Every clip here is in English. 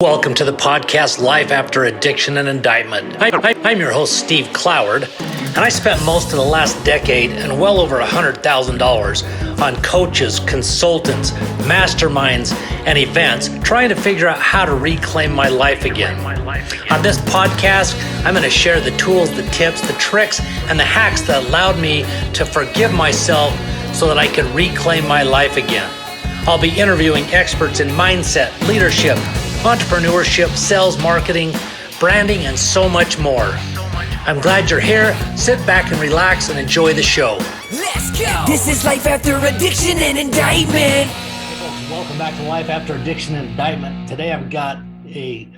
Welcome to the podcast Life After Addiction and Indictment. I'm your host, Steve Cloward, and I spent most of the last decade and well over $100,000 on coaches, consultants, masterminds, and events trying to figure out how to reclaim my life again. On this podcast, I'm going to share the tools, the tips, the tricks, and the hacks that allowed me to forgive myself so that I could reclaim my life again. I'll be interviewing experts in mindset, leadership, entrepreneurship, sales, marketing, branding, and so much more. I'm glad you're here. Sit back and relax and enjoy the show. Let's go! This is Life After Addiction and Indictment. Welcome back to Life After Addiction and Indictment. Today I've got a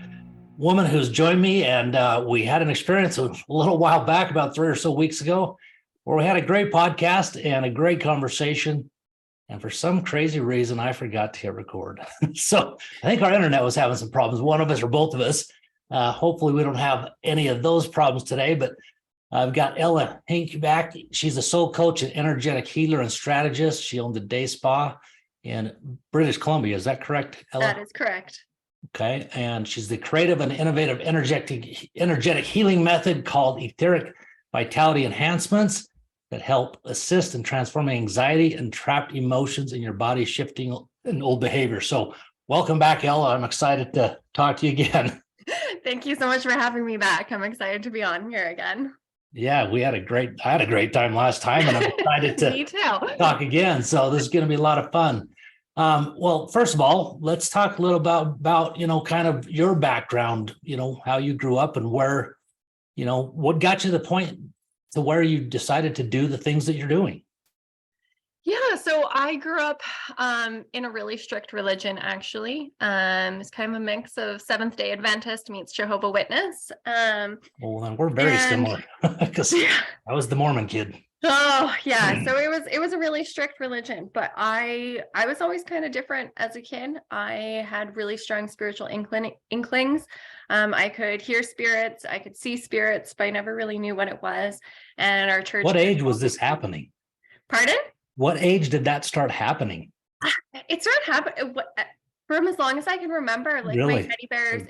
woman who's joined me, and we had an experience a little while back, about 3 or so weeks ago, where we had a great podcast and a great conversation. And for some crazy reason, I forgot to hit record. So I think our internet was having some problems. One of us or both of us. Hopefully we don't have any of those problems today, but I've got Heink back. She's a soul coach, an energetic healer and strategist. She owns a day spa in British Columbia. Is that correct, Ella? That is correct. Okay. And she's the creative and innovative energetic healing method called Etheric Vitality Enhancements that help assist in transforming anxiety and trapped emotions in your body, shifting in old behavior. So welcome back, Ella. I'm excited to talk to you again. Thank you so much for having me back. I'm excited to be on here again. Yeah, I had a great time last time, and I'm excited to Me too. talk again. So this is going to be a lot of fun. Well, first of all, let's talk a little about kind of your background, how you grew up and where, what got you to the point to where you decided to do the things that you're doing. Yeah, so I grew up in a really strict religion, actually. It's kind of a mix of Seventh-day Adventist meets Jehovah's Witness. Well, then we're very similar, because I was the Mormon kid. Oh, yeah. So it was a really strict religion, but I was always kind of different as a kid. I had really strong spiritual inklings. I could hear spirits, I could see spirits, but I never really knew what it was. And our church. What age was this happening? Pardon? What age did that start happening? It started happening from as long as I can remember. Like Really? my teddy bears.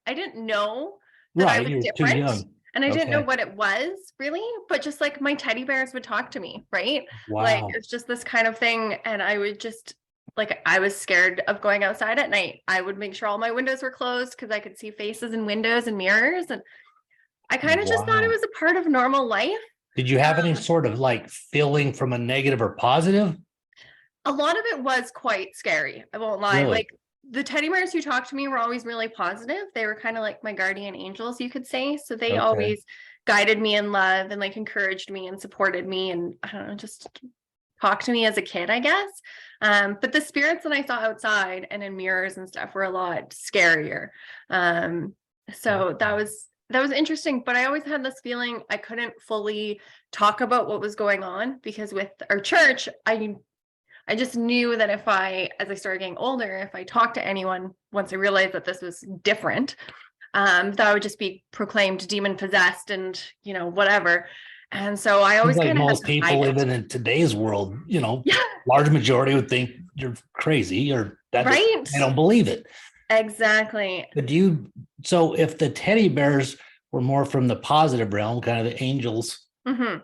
I didn't know that I was You were different. too young. And I didn't know Okay. what it was really, but just like my teddy bears would talk to me, right? Wow. Like it's just this kind of thing. And I would just I was scared of going outside at night. I would make sure all my windows were closed because I could see faces in windows and mirrors. And I kind of just thought it was a part of normal life. Did you have any sort of feeling from a negative or positive? A lot of it was quite scary. I won't lie. Really? Like the teddy bears who talked to me were always really positive. They were kind of like my guardian angels, you could say. So they always guided me in love and encouraged me and supported me and I don't know, just talked to me as a kid, I guess. But the spirits that I saw outside and in mirrors and stuff were a lot scarier. So that was interesting, but I always had this feeling I couldn't fully talk about what was going on because with our church, I just knew that as I started getting older, if I talked to anyone, once I realized that this was different, that I would just be proclaimed demon possessed and, whatever. And so I always kind of most people living in today's world, large majority would think you're crazy or that right. They don't believe it. Exactly. But so if the teddy bears were more from the positive realm, kind of the angels, I'm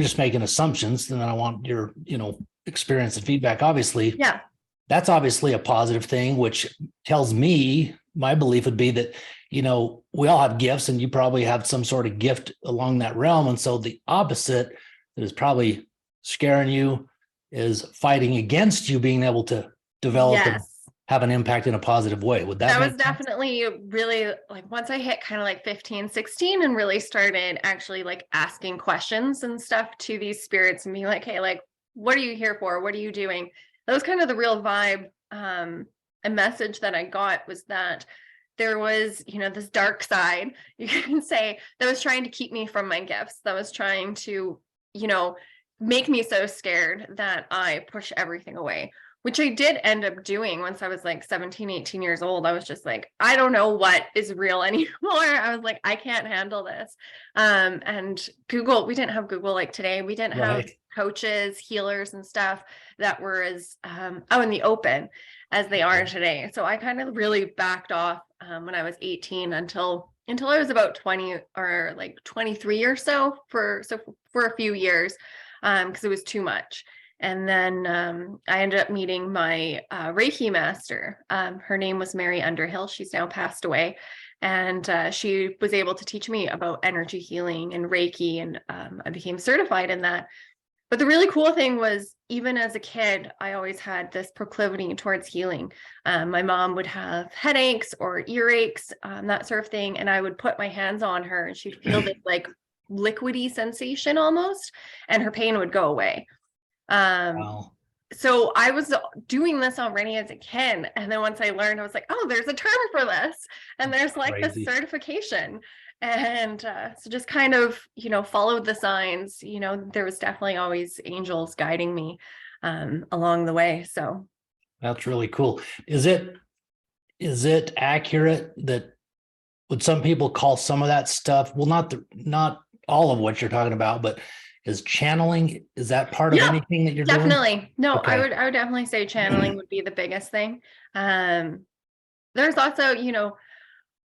just making assumptions, and then I want your, experience and feedback. Obviously, that's obviously a positive thing, which tells me my belief would be that, we all have gifts, and you probably have some sort of gift along that realm. And so the opposite that is probably scaring you is fighting against you being able to develop and have an impact in a positive way. Would that was definitely really once I hit kind of 15, 16 and really started actually asking questions and stuff to these spirits and being like, hey, what are you here for? What are you doing? That was kind of the real vibe. A message that I got was that there was, this dark side, you can say, that was trying to keep me from my gifts, that was trying to, make me so scared that I push everything away, which I did end up doing once I was 17, 18 years old. I was just I don't know what is real anymore. I was I can't handle this. And Google, we didn't have Google like today. We didn't have coaches, healers and stuff that were as out in the open. as they are today. So I kind of really backed off when I was 18 until I was about 20 or like 23 or so for a few years, because it was too much. And then I ended up meeting my Reiki master. Her name was Mary Underhill. She's now passed away. And she was able to teach me about energy healing and Reiki, and I became certified in that. But the really cool thing was, even as a kid, I always had this proclivity towards healing. My mom would have headaches or earaches, that sort of thing. And I would put my hands on her and she'd feel this like liquidy sensation almost, and her pain would go away. Wow. So I was doing this already as a kid. And then once I learned, I was like, oh, there's a term for this. And there's like Crazy. this certification. And so just kind of, followed the signs. There was definitely always angels guiding me along the way. So That's really cool. Is it accurate that would some people call some of that stuff, well, not all of what you're talking about, but is channeling, is that part of anything that you're doing? Definitely. No, Okay. I would definitely say channeling would be the biggest thing. There's also, I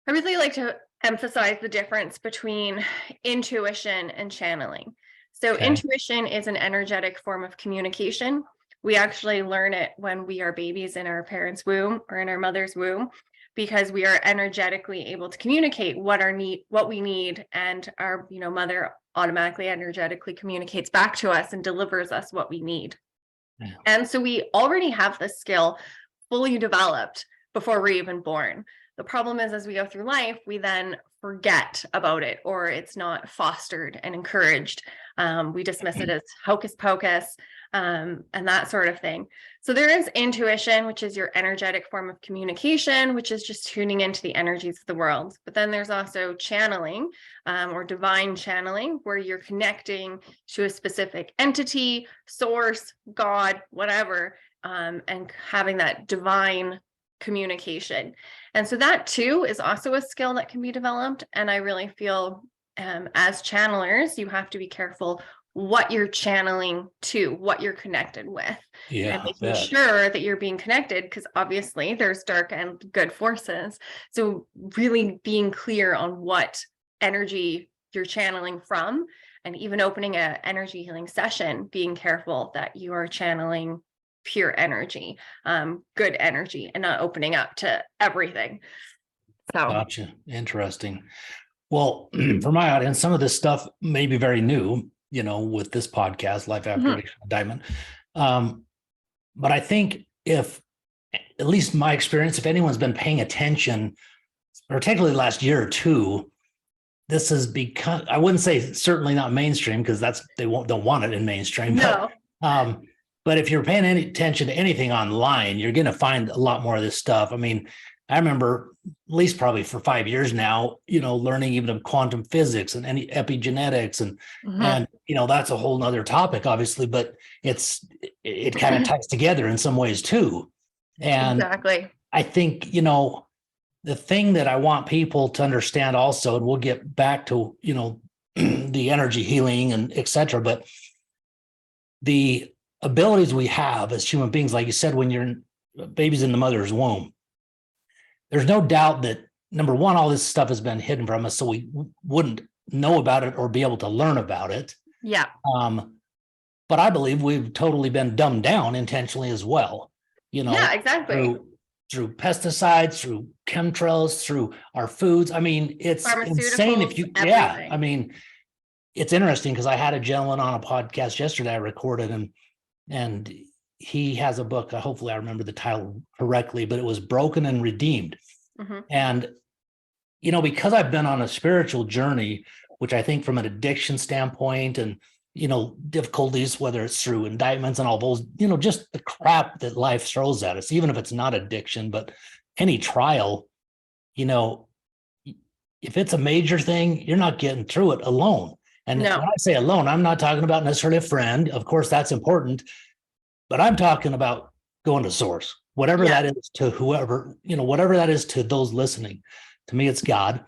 really like to emphasize the difference between intuition and channeling. So intuition is an energetic form of communication. We actually learn it when we are babies in our parents' womb or in our mother's womb, because we are energetically able to communicate what we need, and our mother automatically energetically communicates back to us and delivers us what we need. Yeah. And so we already have this skill fully developed before we're even born. The problem is, as we go through life, we then forget about it, or it's not fostered and encouraged. We dismiss it as hocus pocus, and that sort of thing. So there is intuition, which is your energetic form of communication, which is just tuning into the energies of the world. But then there's also channeling, or divine channeling, where you're connecting to a specific entity, source, God, whatever, and having that divine communication. And so that too is also a skill that can be developed. And I really feel as channelers, you have to be careful what you're channeling to, what you're connected with, and making sure that you're being connected, because obviously there's dark and good forces. So really being clear on what energy you're channeling from, and even opening an energy healing session, being careful that you are channeling pure energy, good energy, and not opening up to everything. So Gotcha. Interesting. Well, for my audience, some of this stuff may be very new, with this podcast, Life After Addiction Indictment. But I think, if, at least my experience, if anyone's been paying attention, particularly the last year or two, this has become, I wouldn't say certainly not mainstream, because don't want it in mainstream. No. But if you're paying any attention to anything online, you're going to find a lot more of this stuff. I mean, I remember, at least probably for 5 years now, learning even of quantum physics and any epigenetics, and that's a whole nother topic, obviously, but it kind of ties together in some ways too. And exactly. I think, the thing that I want people to understand also, and we'll get back to, the energy healing and et cetera, but the abilities we have as human beings, like you said, when you're babies in the mother's womb, there's no doubt that, number one, all this stuff has been hidden from us, so we wouldn't know about it or be able to learn about it. Yeah. But I believe we've totally been dumbed down intentionally as well. Yeah, exactly. Through pesticides, through chemtrails, through our foods. I mean, it's insane if you, everything. I mean, it's interesting, because I had a gentleman on a podcast yesterday I recorded, and he has a book. Hopefully I remember the title correctly, but it was Broken and Redeemed. And, because I've been on a spiritual journey, which I think from an addiction standpoint, and, difficulties, whether it's through indictments and all those, just the crap that life throws at us, even if it's not addiction, but any trial, if it's a major thing, you're not getting through it alone. And when I say alone, I'm not talking about necessarily a friend. Of course, that's important. But I'm talking about going to source, whatever that is to whoever, whatever that is to those listening. To me, it's God.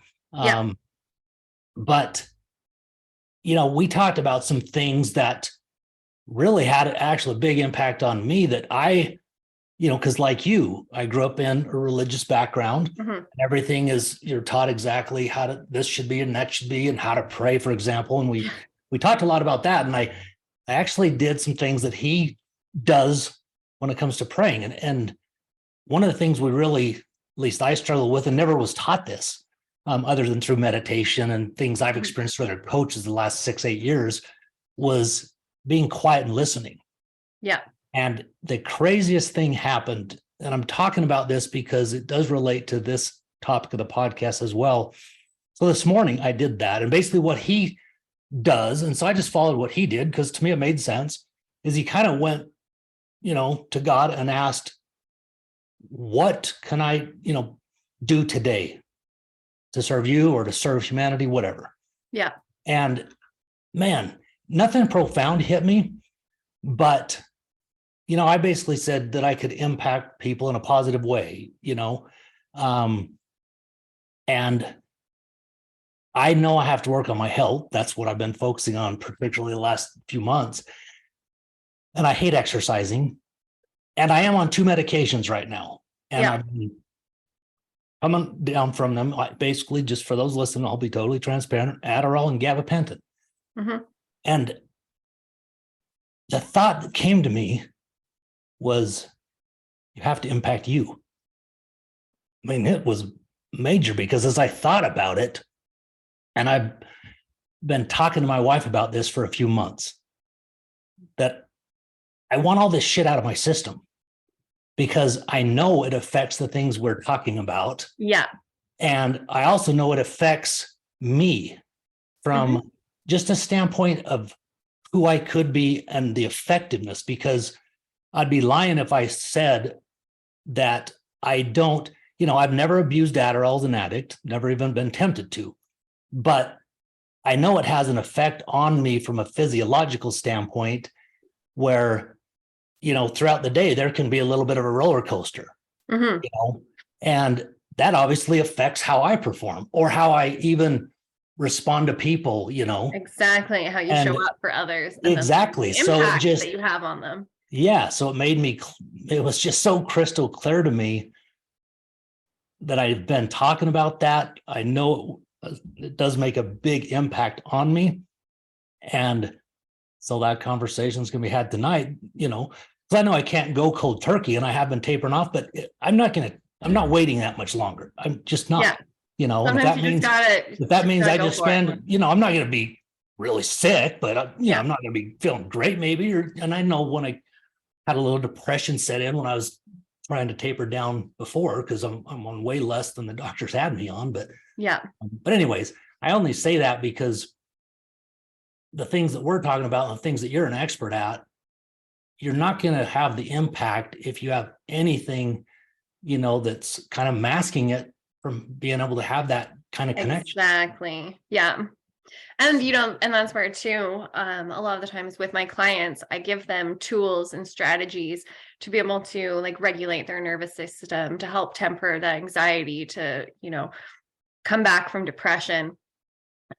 But, we talked about some things that really had actually a big impact on me, that I, because like you, I grew up in a religious background. And everything is, you're taught exactly how to, this should be and that should be, and how to pray, for example. And we talked a lot about that. And I actually did some things that he does when it comes to praying. And one of the things we really, at least I struggle with, and never was taught this, other than through meditation and things I've experienced with other coaches the last 6-8 years, was being quiet and listening. Yeah. And the craziest thing happened, and I'm talking about this because it does relate to this topic of the podcast as well. So this morning I did that, and basically what he does, and so I just followed what he did because to me it made sense, is he kind of went, to God and asked, what can I, do today to serve you or to serve humanity, whatever. Yeah. And man, nothing profound hit me, but I basically said that I could impact people in a positive way, and I know I have to work on my health. That's what I've been focusing on, particularly the last few months. And I hate exercising. And I am on 2 medications right now. And I've been coming down from them. Basically, just for those listening, I'll be totally transparent, Adderall and gabapentin. And the thought that came to me was, you have to impact you. I mean, it was major because as I thought about it, and I've been talking to my wife about this for a few months, that I want all this shit out of my system because I know it affects the things we're talking about. Yeah. And I also know it affects me from just a standpoint of who I could be and the effectiveness, because I'd be lying if I said that I don't, I've never abused Adderall as an addict, never even been tempted to, but I know it has an effect on me from a physiological standpoint where, throughout the day, there can be a little bit of a roller coaster, and that obviously affects how I perform or how I even respond to people, Exactly. How you show up for others. And exactly. The so impact it just, that you have on them. Yeah. So it was just so crystal clear to me that I've been talking about that. I know it does make a big impact on me. And so that conversation is going to be had tonight, because I know I can't go cold turkey and I have been tapering off, but I'm not waiting that much longer. I'm just not, and if that means I just spend, I'm not going to be really sick, but I'm not going to be feeling great maybe. And I know when I had a little depression set in when I was trying to taper down before, because I'm on way less than the doctors had me on, but anyways, I only say that because the things that we're talking about and the things that you're an expert at, you're not going to have the impact if you have anything, that's kind of masking it from being able to have that kind of connection. Exactly. Yeah. And and that's where too, a lot of the times with my clients, I give them tools and strategies to be able to regulate their nervous system, to help temper the anxiety, to, come back from depression.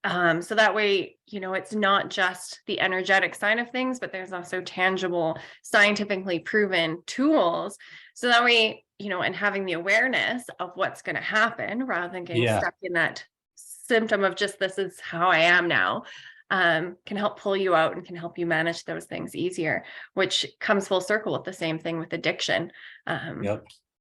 So that way, it's not just the energetic side of things, but there's also tangible, scientifically proven tools. So that way, and having the awareness of what's going to happen rather than getting stuck in that symptom of just, this is how I am now, can help pull you out and can help you manage those things easier, which comes full circle with the same thing with addiction.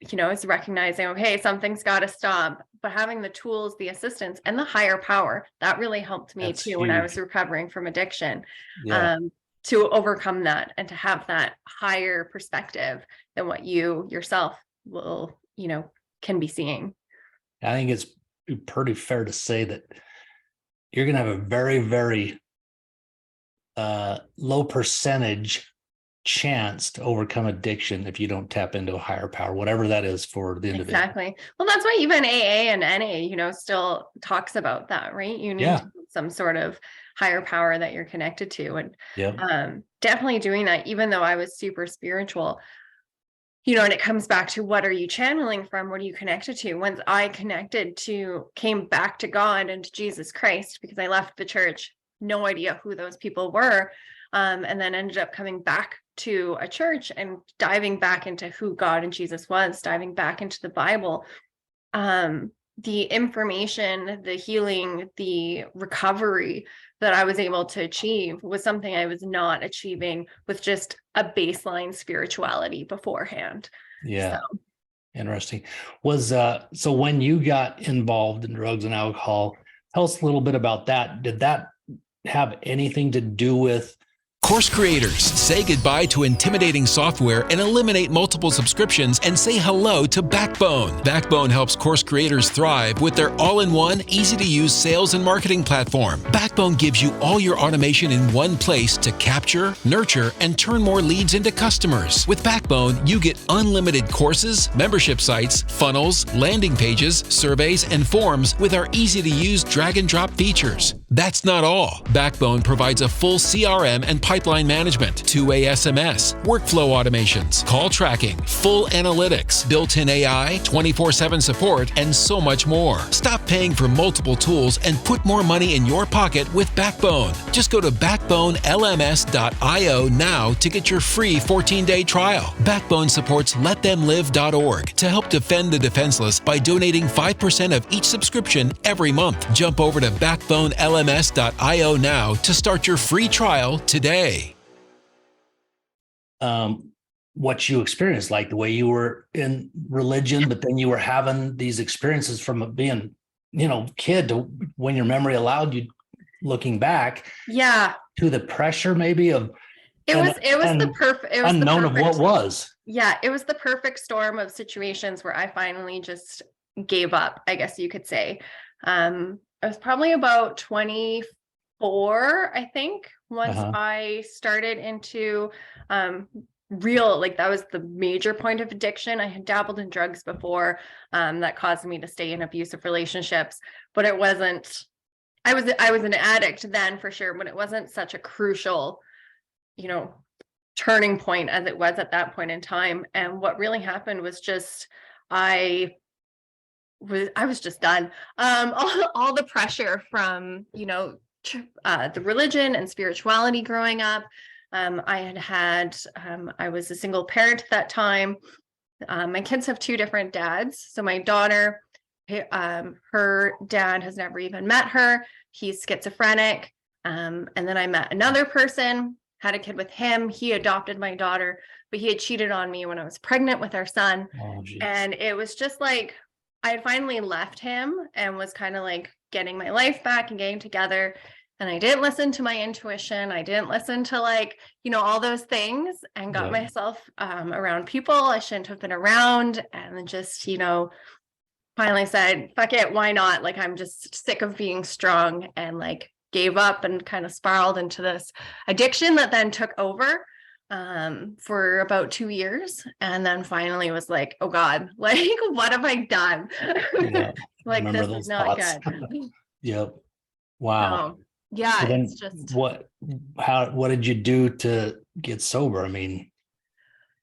It's recognizing, okay, something's got to stop, but having the tools, the assistance, and the higher power, that really helped me too when I was recovering from addiction, to overcome that and to have that higher perspective than what you yourself will, can be seeing. I think it's pretty fair to say that you're going to have a very, very low percentage chance to overcome addiction if you don't tap into a higher power, whatever that is for the individual. Exactly. Well, that's why even AA and NA, still talks about that, right? You need to have some sort of higher power that you're connected to. And definitely doing that, even though I was super spiritual, and it comes back to, what are you channeling from? What are you connected to? Once I came back to God and to Jesus Christ, because I left the church, no idea who those people were. And then ended up coming back to a church and diving back into who God and Jesus was, diving back into the Bible, the information, the healing, the recovery that I was able to achieve was something I was not achieving with just a baseline spirituality beforehand. Yeah. So. Interesting. Was so when you got involved in drugs and alcohol, tell us a little bit about that. Did that have anything to do with Course creators, say goodbye to intimidating software and eliminate multiple subscriptions and say hello to Backbone. Backbone helps course creators thrive with their all-in-one, easy-to-use sales and marketing platform. Backbone gives you all your automation in one place to capture, nurture, and turn more leads into customers. With Backbone, you get unlimited courses, membership sites, funnels, landing pages, surveys, and forms with our easy-to-use drag-and-drop features. That's not all. Backbone provides a full CRM and pipeline management, two-way SMS, workflow automations, call tracking, full analytics, built-in AI, 24/7 support, and so much more. Stop paying for multiple tools and put more money in your pocket with Backbone. Just go to backbonelms.io now to get your free 14-day trial. Backbone supports letthemlive.org to help defend the defenseless by donating 5% of each subscription every month. Jump over to backbonelms.io now to start your free trial today. what you experienced, like the way you were in religion, but then you were having these experiences from being, kid to when your memory allowed you, looking back, to the pressure maybe of it was the perfect unknown of what was. Yeah, it was the perfect storm of situations where I finally just gave up, I guess you could say. I was probably about 24, I think, once I started into real, like that was the major point of addiction. I had dabbled in drugs before that caused me to stay in abusive relationships, but it wasn't, I was an addict then for sure, but it wasn't such a crucial, turning point as it was at that point in time. And what really happened was just, I was just done. All the pressure from, the religion and spirituality growing up. I was a single parent at that time. My kids have two different dads. So my daughter, her dad has never even met her. He's schizophrenic. And then I met another person, had a kid with him. He adopted my daughter, but he had cheated on me when I was pregnant with our son. And it was just like, I had finally left him and was kind of like getting my life back and getting together. And I didn't listen to my intuition. I didn't listen to all those things, and got myself around people I shouldn't have been around. And then just, finally said, fuck it, why not? Like, I'm just sick of being strong, and gave up and kind of spiraled into this addiction that then took over for about 2 years. And then finally was like, oh God, what have I done? This is not good. Yep. Wow. Yeah. So then it's just what did you do to get sober? I mean,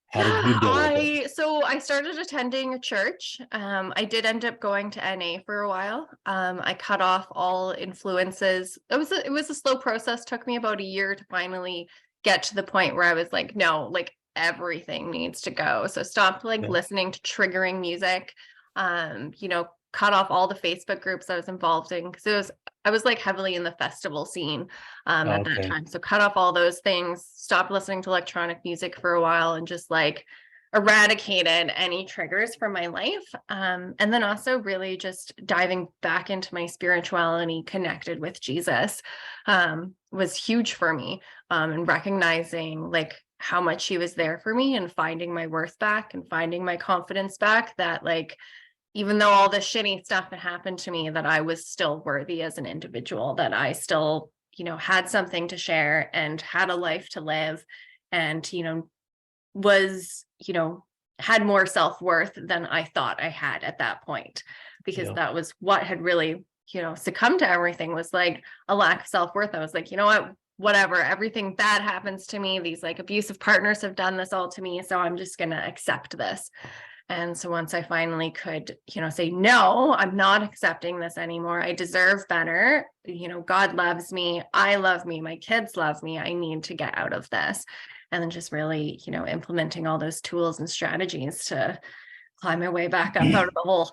how did you deal with it? So I started attending a church. I did end up going to NA for a while. I cut off all influences. It was a slow process. Took me about a year to finally get to the point where I was like, no, everything needs to go. So stopped listening to triggering music. Cut off all the Facebook groups I was involved in, because I was heavily in the festival scene at that time. So cut off all those things, stopped listening to electronic music for a while, and just eradicated any triggers from my life. And then also really just diving back into my spirituality, connected with Jesus, was huge for me. And recognizing how much he was there for me, and finding my worth back and finding my confidence back, that even though all this shitty stuff had happened to me, that I was still worthy as an individual, that I still, had something to share and had a life to live, and, was, had more self-worth than I thought I had at that point, because that was what had really, succumbed to everything, was a lack of self-worth. I was like, you know what, whatever, everything bad happens to me. These abusive partners have done this all to me. So I'm just going to accept this. And so once I finally could, say, no, I'm not accepting this anymore. I deserve better. God loves me. I love me. My kids love me. I need to get out of this. and then just really, implementing all those tools and strategies to climb my way back up out of the hole.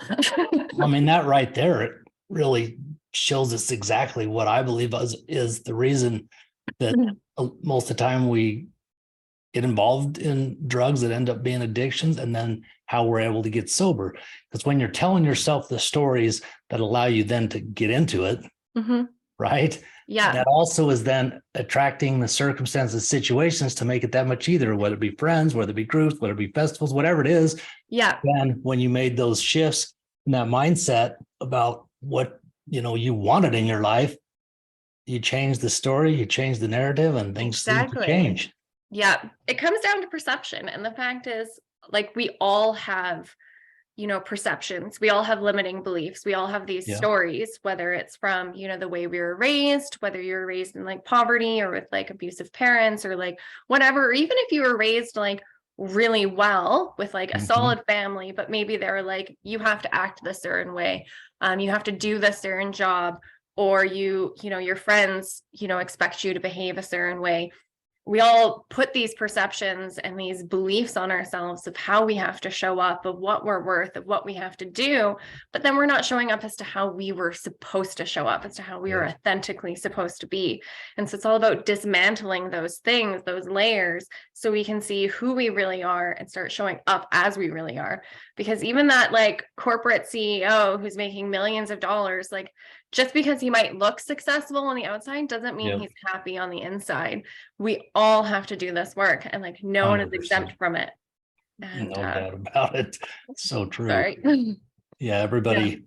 I mean, that right there, it really shows us exactly what I believe is the reason that most of the time we get involved in drugs that end up being addictions, and then how we're able to get sober. Because when you're telling yourself the stories that allow you then to get into it, right? Yeah. That also is then attracting the circumstances, situations to make it that much easier, whether it be friends, whether it be groups, whether it be festivals, whatever it is. Yeah. And when you made those shifts in that mindset about what, you wanted in your life, you change the story, you change the narrative, and things seem to change. Yeah. It comes down to perception. And the fact is, like, we all have, perceptions. We all have limiting beliefs. We all have these stories, whether it's from, the way we were raised, whether you were raised in like poverty or with like abusive parents or like whatever, or even if you were raised like really well with like a solid family, but maybe they're like, you have to act this certain way. You have to do this certain job, or your friends, expect you to behave a certain way. We all put these perceptions and these beliefs on ourselves of how we have to show up, of what we're worth, of what we have to do, but then we're not showing up as to how we were supposed to show up, as to how we were authentically supposed to be. And so it's all about dismantling those things, those layers, so we can see who we really are and start showing up as we really are. Because even that like corporate CEO who's making millions of dollars, like, just because he might look successful on the outside doesn't mean he's happy on the inside. We all have to do this work, and like no 100%. One is exempt from it. And, no doubt about it. So true. Sorry. Yeah, everybody,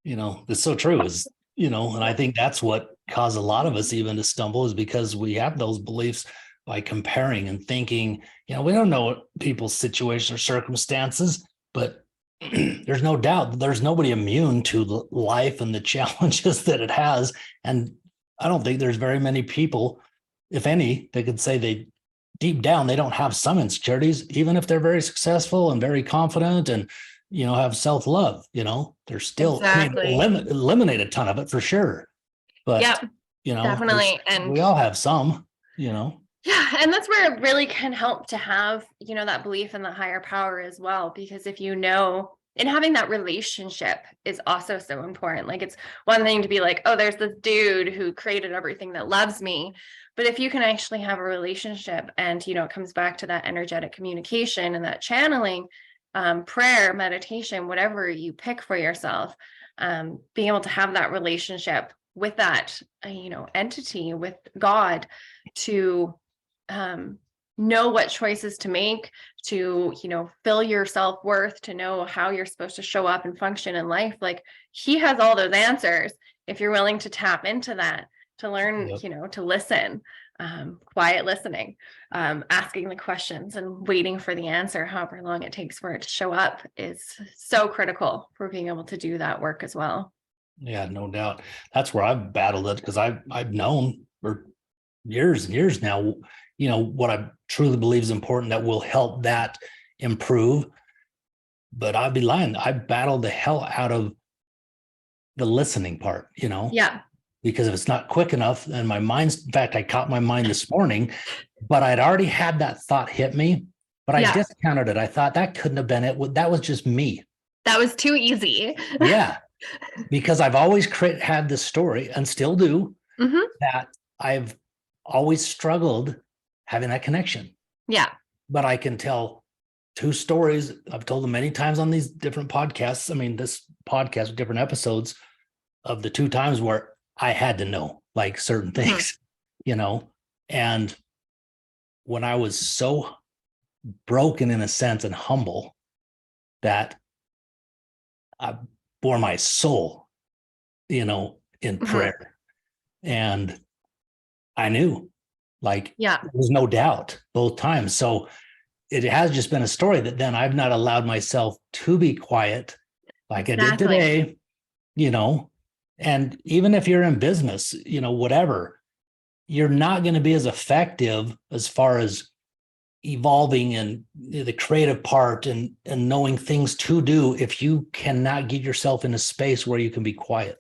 it's so true is, and I think that's what caused a lot of us even to stumble, is because we have those beliefs by comparing and thinking, we don't know people's situations or circumstances, but there's no doubt that there's nobody immune to life and the challenges that it has. And I don't think there's very many people, if any, that could say they deep down, they don't have some insecurities, even if they're very successful and very confident and, have self-love, they're still eliminate a ton of it for sure. But, definitely. And we all have some, Yeah. And that's where it really can help to have, that belief in the higher power as well. Because if and having that relationship is also so important. Like, it's one thing to be like, oh, there's this dude who created everything that loves me. But if you can actually have a relationship and, it comes back to that energetic communication and that channeling, prayer, meditation, whatever you pick for yourself, being able to have that relationship with that, entity, with God, to know what choices to make, to, fill your self-worth, to know how you're supposed to show up and function in life. Like, he has all those answers if you're willing to tap into that, to learn, to listen, quiet listening, asking the questions and waiting for the answer, however long it takes for it to show up, is so critical for being able to do that work as well. Yeah, no doubt. That's where I've battled it, because I've known for years and years now, what I truly believe is important that will help that improve. But I'd be lying. I battled the hell out of the listening part, Yeah. Because if it's not quick enough, then my mind's, in fact, I caught my mind this morning, but I'd already had that thought hit me, but I discounted it. I thought that couldn't have been it. That was just me. That was too easy. Yeah. Because I've always had this story, and still do, that I've always struggled having that connection. Yeah. But I can tell two stories. I've told them many times on these different podcasts. I mean, this podcast with different episodes, of the two times where I had to know like certain things, and when I was so broken in a sense and humble that I bore my soul, in prayer. And I knew, there was no doubt both times. So it has just been a story that then I've not allowed myself to be quiet like I did today, and even if you're in business, whatever, you're not going to be as effective as far as evolving and the creative part and knowing things to do if you cannot get yourself in a space where you can be quiet.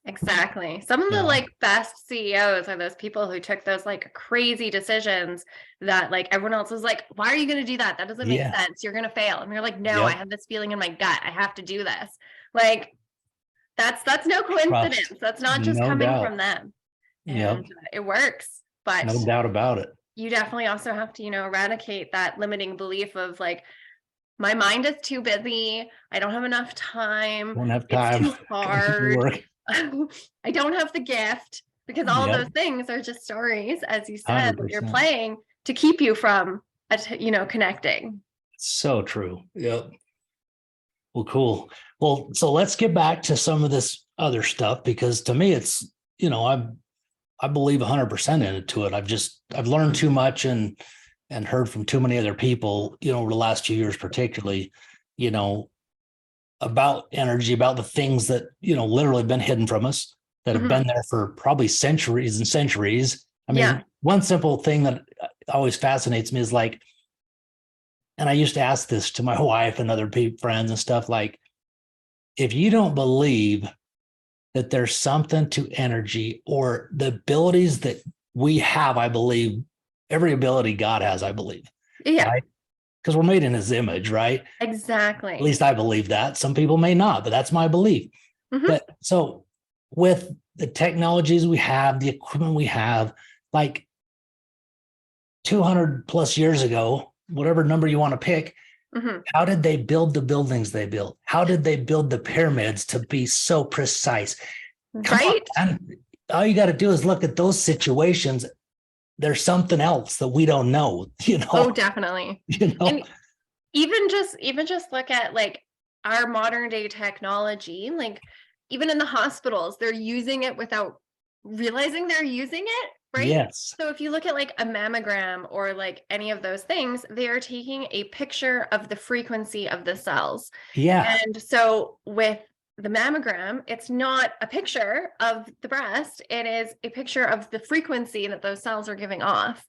Exactly. Some of the like best CEOs are those people who took those like crazy decisions that like everyone else was like, why are you going to do that? That doesn't make sense. You're going to fail. And you're like, no, I have this feeling in my gut. I have to do this. Like that's no coincidence. Trust. That's not just No coming doubt. from them. Yep. And it works. But No doubt about it. you definitely also have to, eradicate that limiting belief of like, my mind is too busy. I don't have enough time. Don't have time. It's too hard. Work. I don't have the gift, because all of those things are just stories, as you said, that you're 100%. playing to keep you from, connecting. So true. Yep. Well, cool. Well, so let's get back to some of this other stuff, because to me, it's, I believe 100% into it. I've learned too much and heard from too many other people, over the last 2 years, particularly, about energy, about the things that, literally been hidden from us, that have been there for probably centuries and centuries. I mean, one simple thing that always fascinates me is like, and I used to ask this to my wife and other friends and stuff, like, if you don't believe that there's something to energy or the abilities that we have, I believe every ability God has, I believe. Yeah. Right? Because we're made in his image, right? Exactly. At least I believe that. Some people may not, but that's my belief. But so with the technologies we have, the equipment we have, like 200 plus years ago, whatever number you want to pick, how did they build the buildings they built? How did they build the pyramids to be so precise? Right. And all you got to do is look at those situations. There's something else that we don't know, Oh, definitely. And even just look at like our modern day technology, like even in the hospitals, they're using it without realizing they're using it. Right. Yes. So if you look at like a mammogram or like any of those things, they are taking a picture of the frequency of the cells. Yeah. And so with the mammogram, it's not a picture of the breast. It is a picture of the frequency that those cells are giving off.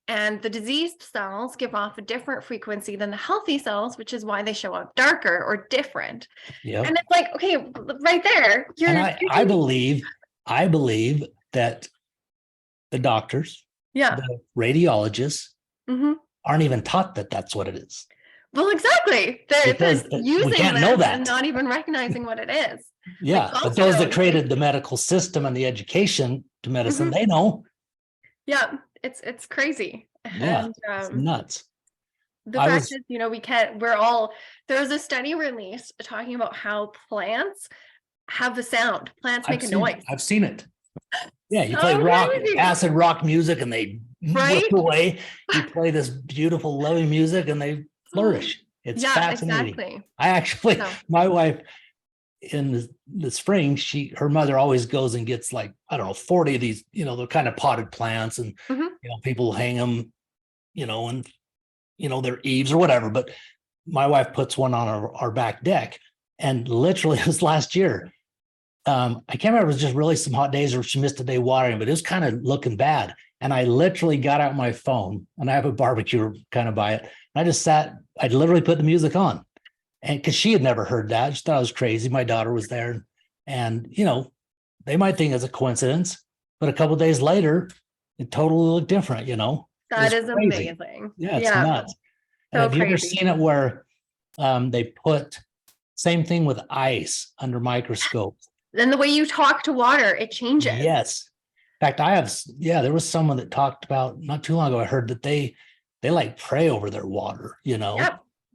And the diseased cells give off a different frequency than the healthy cells, which is why they show up darker or different. Yep. And it's like, okay, right there. I believe that the doctors, the radiologists aren't even taught that that's what it is. Well, exactly. They're using we can't know that and not even recognizing what it is. Yeah. Like but those that created the medical system and the education to medicine, they know. Yeah. It's crazy. Yeah. And, it's nuts. The fact is, there was a study released talking about how plants have a sound. Plants make a noise. I've seen it. Yeah, you play acid rock music and they whip away. You play this beautiful, loving music and they flourish. It's fascinating. Exactly. I actually, my wife in the spring, her mother always goes and gets like, I don't know, 40 of these, the kind of potted plants and, people hang them, and, their eaves or whatever. But my wife puts one on our back deck, and literally it was last year. I can't remember, it was just really some hot days or she missed a day watering, but it was kind of looking bad. And I literally got out my phone, and I have a barbecue kind of by it. And I just sat, I literally put the music on, and because she had never heard that, she thought I was crazy. My daughter was there, and they might think it's a coincidence, but a couple of days later, it totally looked different. That is crazy. Amazing. Yeah, it's nuts. So have you ever seen it where they put same thing with ice under microscopes? Then the way you talk to water, it changes. Yes. In fact, there was someone that talked about not too long ago. I heard that they like pray over their water,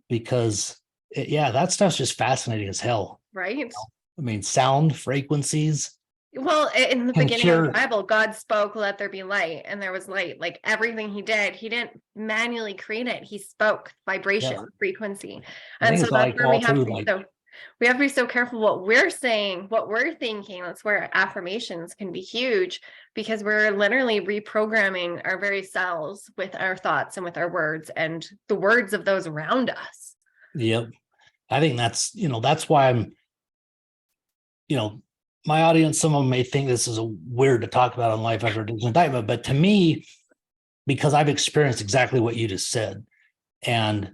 because that stuff's just fascinating as hell. Right. I mean, sound frequencies. Well, in the beginning of the Bible, God spoke, let there be light, and there was light. Like everything he didn't manually create it. He spoke vibration, frequency. And so that's where we have to be so careful what we're saying, what we're thinking. That's where affirmations can be huge, because we're literally reprogramming our very selves with our thoughts and with our words and the words of those around us. Yep. I think that's why I'm, my audience, some of them may think this is weird to talk about on Life After Addiction Indictment, but to me, because I've experienced exactly what you just said, and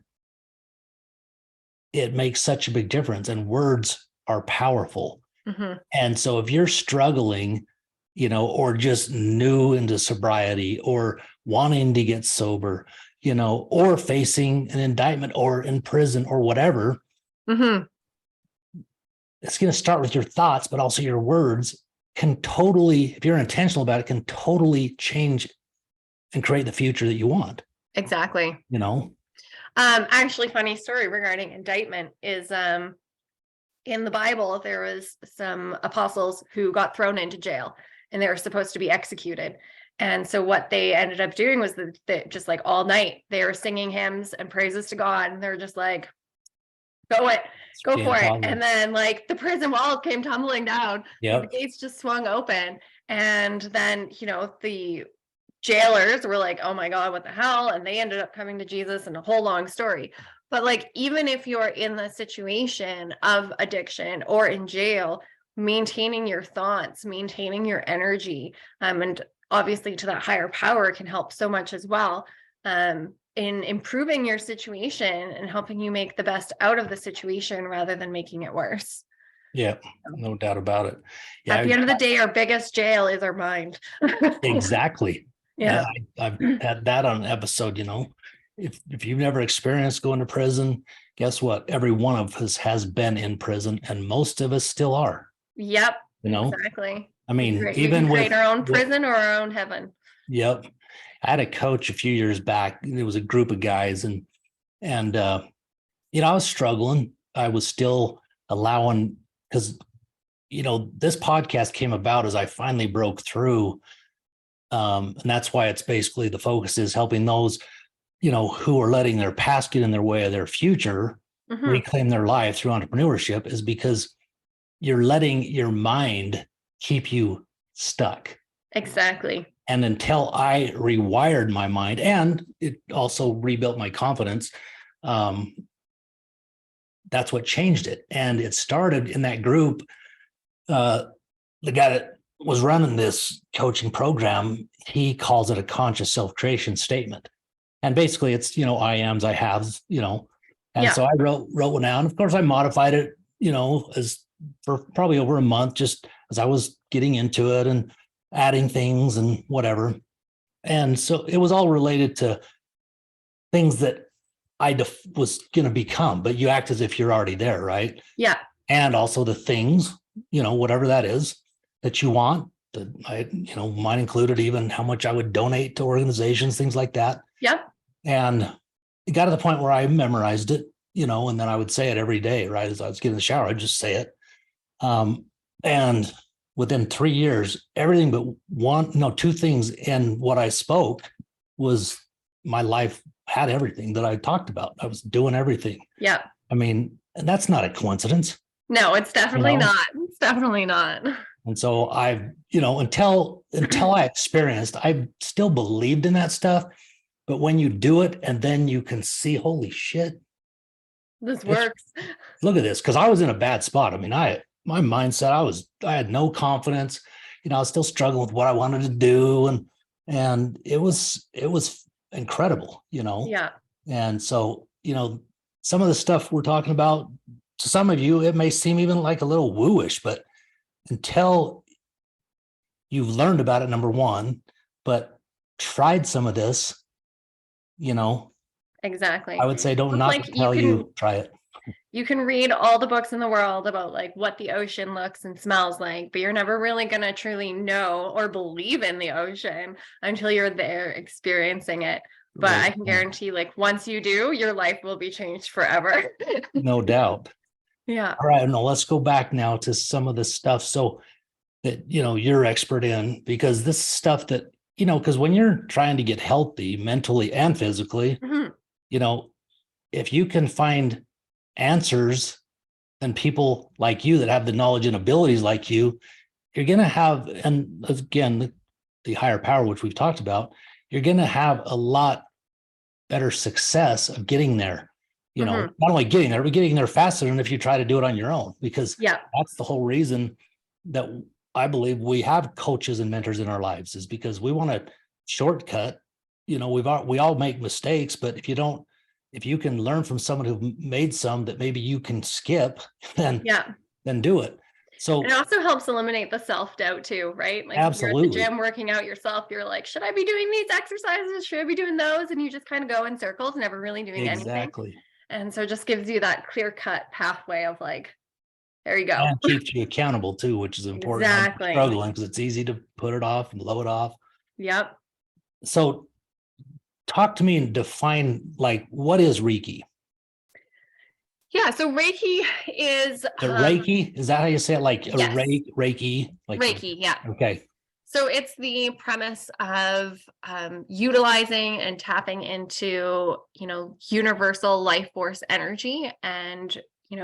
it makes such a big difference, and words are powerful. And so if you're struggling, or just new into sobriety or wanting to get sober, or facing an indictment or in prison or whatever, it's going to start with your thoughts, but also your words can totally, if you're intentional about it, can totally change and create the future that you want. Exactly. Actually, funny story regarding indictment is in the Bible, there was some apostles who got thrown into jail and they were supposed to be executed. And so what they ended up doing was that just like all night, they were singing hymns and praises to God. And they're just like, go for it. And then like the prison walls came tumbling down. The gates just swung open. And then, the jailers were like, oh my God, what the hell? And they ended up coming to Jesus, and a whole long story. But like, even if you're in the situation of addiction or in jail, maintaining your thoughts, maintaining your energy, and obviously to that higher power can help so much as well, in improving your situation and helping you make the best out of the situation rather than making it worse. Yeah, no doubt about it. Yeah, at the end of the day, our biggest jail is our mind. Exactly. Yeah. I've had that on an episode, if you've never experienced going to prison, guess what? Every one of us has been in prison, and most of us still are. Yep. Exactly. I mean, we can create our own prison or our own heaven. Yep. I had a coach a few years back. It was a group of guys, and I was struggling. I was still allowing, because this podcast came about as I finally broke through. And that's why it's basically the focus is helping those, who are letting their past get in their way of their future, reclaim their life through entrepreneurship, is because you're letting your mind keep you stuck. Exactly. And until I rewired my mind, and it also rebuilt my confidence, that's what changed it. And it started in that group. The guy that was running this coaching program, he calls it a conscious self-creation statement. And basically it's, I ams, I haves, so I wrote one down. Of course, I modified it, as for probably over a month, just as I was getting into it and adding things and whatever. And so it was all related to things that I was going to become, but you act as if you're already there, right? Yeah. And also the things, whatever that is that you want, that I, mine included even how much I would donate to organizations, things like that. Yeah. And it got to the point where I memorized it, and then I would say it every day, right? As I was getting in the shower, I'd just say it. And within 3 years, everything but two things in what I spoke was my life had everything that I talked about. I was doing everything. Yeah. I mean, and that's not a coincidence. No, it's definitely not. It's definitely not. And so I've, until I experienced, I still believed in that stuff. But when you do it and then you can see, holy shit, this works. Look at this. Because I was in a bad spot. I mean, my mindset, I had no confidence. I was still struggling with what I wanted to do. And it was incredible, Yeah. And so, some of the stuff we're talking about, to some of you, it may seem even like a little wooish, but until you've learned about it, number one, but tried some of this, Exactly. I would say don't not tell you try it. You can read all the books in the world about like what the ocean looks and smells like, but you're never really going to truly know or believe in the ocean until you're there experiencing it. But right. I can guarantee, like, once you do, your life will be changed forever. No doubt. Yeah. All right. No, let's go back now to some of the stuff. So that, you're expert in, because this stuff that, because when you're trying to get healthy mentally and physically, if you can find answers and people like you that have the knowledge and abilities like you're going to have, and again, the higher power, which we've talked about, you're going to have a lot better success of getting there, not only getting there, but getting there faster than if you try to do it on your own, because that's the whole reason that I believe we have coaches and mentors in our lives, is because we want to shortcut. We all make mistakes, but if you can learn from someone who made some that maybe you can skip, then do it. So it also helps eliminate the self-doubt too, right? Like if you're at the absolutely. gym working out yourself, you're like, should I be doing these exercises? Should I be doing those? And you just kind of go in circles, never really doing anything. Exactly. And so it just gives you that clear-cut pathway of like, there you go. And keeps you accountable too, which is important. when you're Exactly. struggling, because it's easy to put it off and blow it off. Yep. So talk to me and define, like, what is Reiki? Yeah. So Reiki is The Reiki, is that how you say it? Like a yes. Reiki? Like Reiki. Yeah. okay. So it's the premise of utilizing and tapping into, universal life force energy and,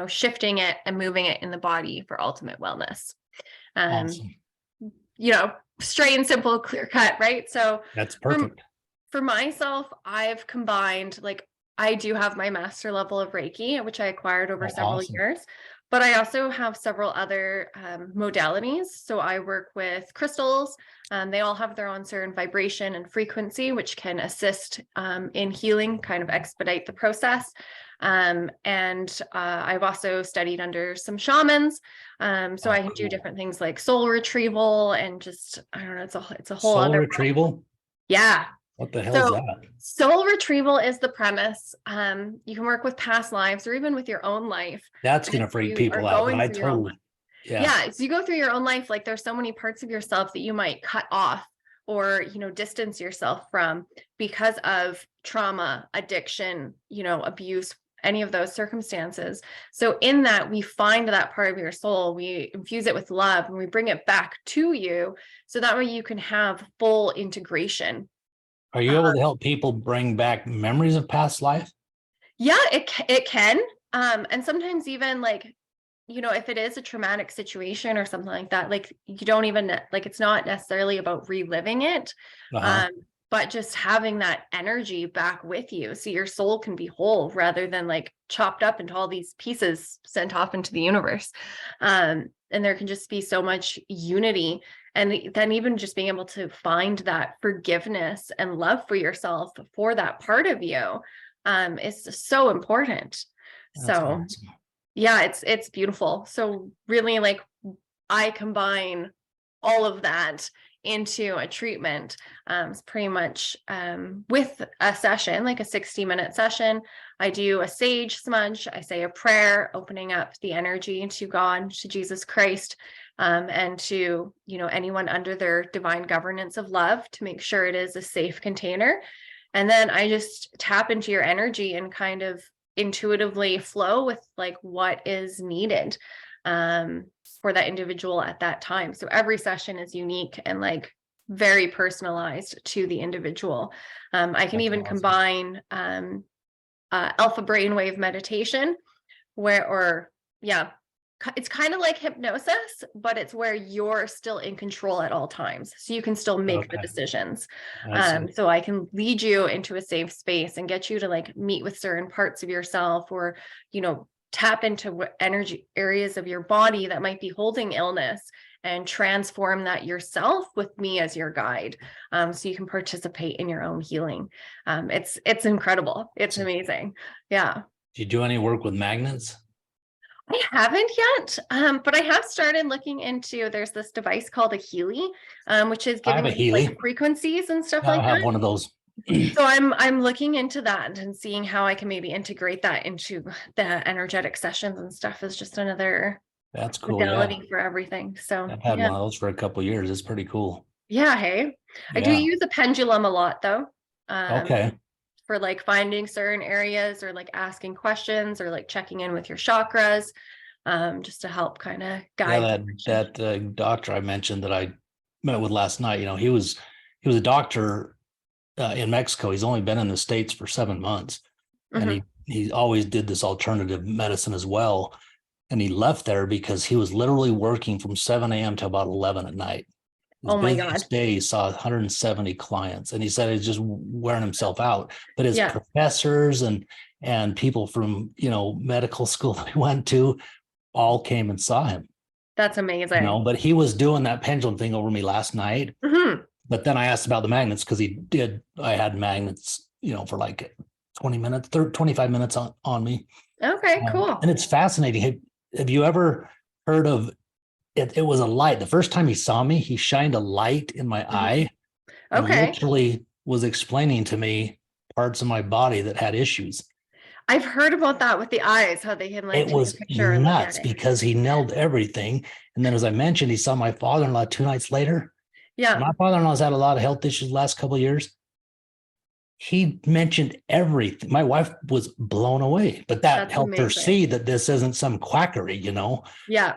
shifting it and moving it in the body for ultimate wellness. Awesome. Straight and simple, clear cut, right? So That's perfect. For myself, I've combined, like, I do have my master level of Reiki, which I acquired over several awesome. years, but I also have several other modalities. So I work with crystals. They all have their own certain vibration and frequency, which can assist in healing, kind of expedite the process. And I've also studied under some shamans. So I can do different things like soul retrieval and just, I don't know, it's a whole Soul other retrieval? world. Yeah. What the hell is that? Soul retrieval is the premise. You can work with past lives or even with your own life. That's going to freak people out. But I totally, yeah. So you go through your own life, like there's so many parts of yourself that you might cut off or, distance yourself from because of trauma, addiction, abuse, any of those circumstances. So in that, we find that part of your soul, we infuse it with love and we bring it back to you. So that way you can have full integration. Are you able to help people bring back memories of past life? Yeah, it can. And sometimes even like, if it is a traumatic situation or something like that, like you don't even like, it's not necessarily about reliving it, but just having that energy back with you. So your soul can be whole rather than like chopped up into all these pieces sent off into the universe. And there can just be so much unity. And then even just being able to find that forgiveness and love for yourself for that part of you is so important. That's awesome. Yeah, it's beautiful. So really, like, I combine all of that into a treatment. It's pretty much with a session, like a 60-minute session. I do a sage smudge. I say a prayer, opening up the energy to God, to Jesus Christ, and to, anyone under their divine governance of love to make sure it is a safe container. And then I just tap into your energy and kind of intuitively flow with like what is needed for that individual at that time. So every session is unique and like very personalized to the individual. I can even combine alpha brainwave meditation it's kind of like hypnosis, but it's where you're still in control at all times. So you can still make the decisions. So I can lead you into a safe space and get you to like meet with certain parts of yourself or, tap into what energy areas of your body that might be holding illness and transform that yourself with me as your guide. So you can participate in your own healing. It's incredible. It's amazing. Yeah. Do you do any work with magnets? I haven't yet, but I have started looking into, there's this device called a Healy, which is giving like frequencies and stuff like that. I have one of those. So I'm looking into that and seeing how I can maybe integrate that into the energetic sessions and stuff is just another modality for everything. So I've had one of those for a couple of years. It's pretty cool. Yeah. Hey, I do use a pendulum a lot though. For like finding certain areas or like asking questions or like checking in with your chakras, just to help kind of guide. That doctor I mentioned that I met with last night, he was a doctor in Mexico. He's only been in the States for 7 months, and he always did this alternative medicine as well. And he left there because he was literally working from 7 a.m. to about 11 at night. His busiest day, he saw 170 clients, and he said he's just wearing himself out. But his professors and people from medical school that he went to all came and saw him. That's amazing. But he was doing that pendulum thing over me last night. But then I asked about the magnets because I had magnets, for like 20 minutes, 25 minutes on me. Okay, cool. And it's fascinating. Have you ever heard of it was a light. The first time he saw me, he shined a light in my eye and Okay. literally was explaining to me parts of my body that had issues. I've heard about that with the eyes, how they can like It take a was picture and look nuts at it. because he nailed everything. And then, as I mentioned, he saw my father-in-law 2 nights later. Yeah. My father-in-law's had a lot of health issues the last couple of years. He mentioned everything. My wife was blown away, but that That's helped her amazing. see that this isn't some quackery, Yeah.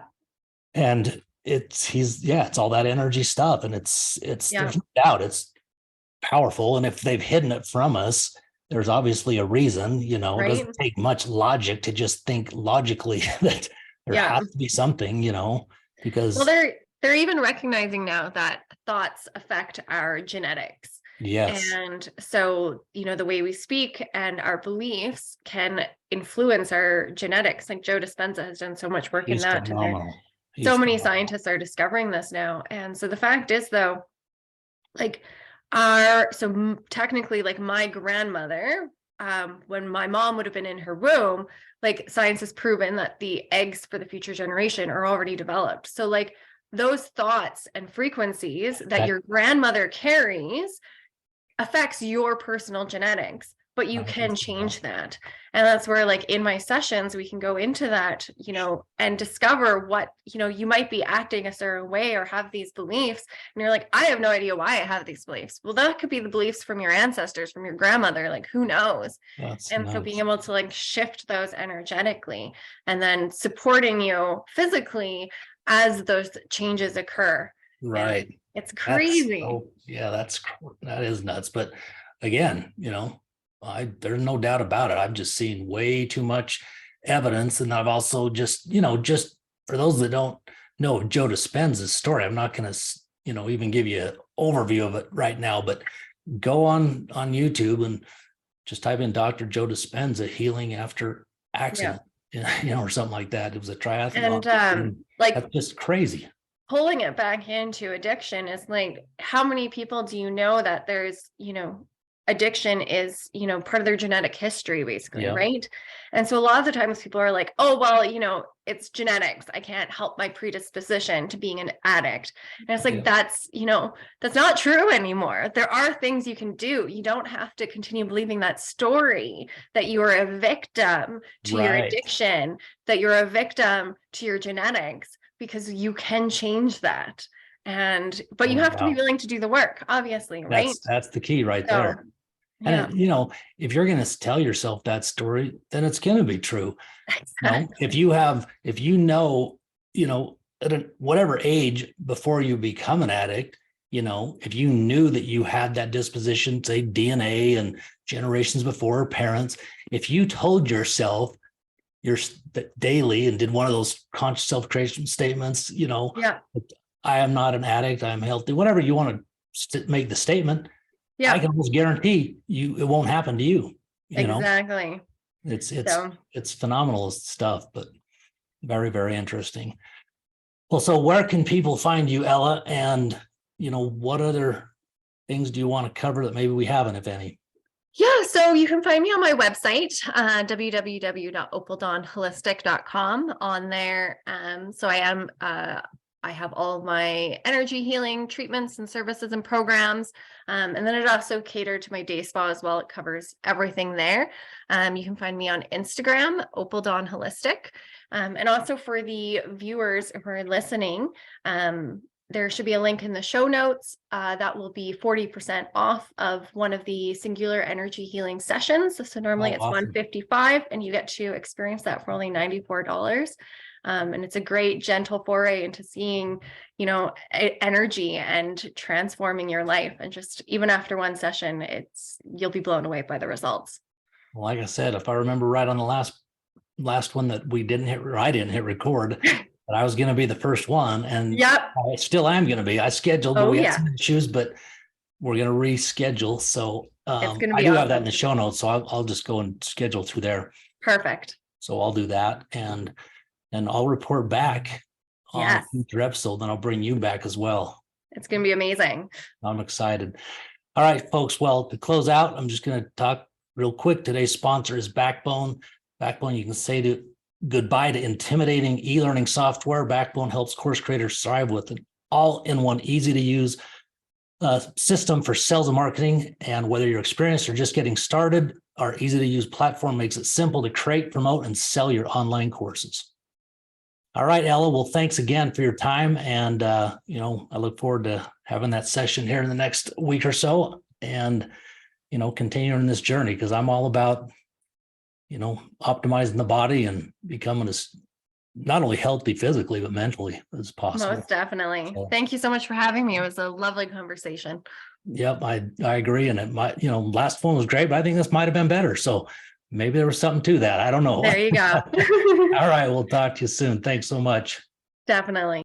and it's all that energy stuff. And it's Yeah. there's no doubt it's powerful. And if they've hidden it from us, there's obviously a reason. It Right. doesn't take much logic to just think logically that there Yeah. has to be something, because Well, they're even recognizing now that thoughts affect our genetics. yes, And so, the way we speak and our beliefs can influence our genetics. Like Joe Dispenza has done so much work in he's that. And phenomenal. so many Phenomenal. scientists are discovering this now. And so the fact is, though, like technically, like my grandmother, when my mom would have been in her womb, like science has proven that the eggs for the future generation are already developed. So like those thoughts and frequencies that your grandmother carries affects your personal genetics, but you can change that. And that's where, like, in my sessions, we can go into that, and discover what, you might be acting a certain way or have these beliefs. And you're like, I have no idea why I have these beliefs. Well, that could be the beliefs from your ancestors, from your grandmother, like, who knows? So being able to like shift those energetically and then supporting you physically as those changes occur. Right. And it's crazy. That is nuts. But again, there's no doubt about it. I've just seen way too much evidence. And I've also just for those that don't know Joe Dispenza's story, I'm not going to, even give you an overview of it right now, but go on YouTube and just type in Dr. Joe Dispenza healing after accident, or something like that. It was a triathlon. And like, that's just crazy. Pulling it back into addiction is like, how many people do you know that there's, addiction is, part of their genetic history, basically, right? And so a lot of the times people are like, oh, well, it's genetics. I can't help my predisposition to being an addict. And it's like, that's not true anymore. There are things you can do. You don't have to continue believing that story that you are a victim to your addiction, that you're a victim to your genetics, because you can change that. But you have to be willing to do the work, obviously, right? That's the key right there. And if you're going to tell yourself that story, then it's going to be true. Exactly. If at whatever age before you become an addict, if you knew that you had that disposition, say DNA and generations before, parents, if you told yourself daily and did one of those conscious self-creation statements, I am not an addict, I'm healthy, whatever you want to make the statement, I can almost guarantee it won't happen to you. Exactly. It's phenomenal stuff, but very, very interesting. Well, so where can people find you, Ella? And, what other things do you want to cover that maybe we haven't, if any? Yeah, so you can find me on my website, www.opaldawnholistic.com. On there, so I have all of my energy healing treatments and services and programs. And then it also catered to my day spa as well. It covers everything there. You can find me on Instagram, Opal Dawn Holistic. And also for the viewers who are listening, there should be a link in the show notes that will be 40% off of one of the singular energy healing sessions. So normally it's awesome. $155, and you get to experience that for only $94. And it's a great gentle foray into seeing, energy and transforming your life. And just even after one session, you'll be blown away by the results. Well, like I said, if I remember right on the last one that I didn't hit record, but I was going to be the first one, and I still am going to be. I scheduled, but we had some issues, but we're going to reschedule. So I do have that in the show notes, so I'll just go and schedule through there. Perfect. So I'll do that, and I'll report back on future episode. Then I'll bring you back as well. It's going to be amazing. I'm excited. All right, folks. Well, to close out, I'm just going to talk real quick. Today's sponsor is Backbone. Backbone, you can goodbye to intimidating e-learning software. Backbone helps course creators thrive with an all-in-one, easy-to-use system for sales and marketing. And whether you're experienced or just getting started, our easy-to-use platform makes it simple to create, promote, and sell your online courses. All right, Ella. Well, thanks again for your time. And, I look forward to having that session here in the next week or so and, continuing this journey, because I'm all about, optimizing the body and becoming as not only healthy physically, but mentally as possible. Most definitely. So, Thank you so much for having me. It was a lovely conversation. yep, I agree. And it might, last one was great, but I think this might have been better. So maybe there was something to that. I don't know. There you go. All right. We'll talk to you soon. Thanks so much. Definitely.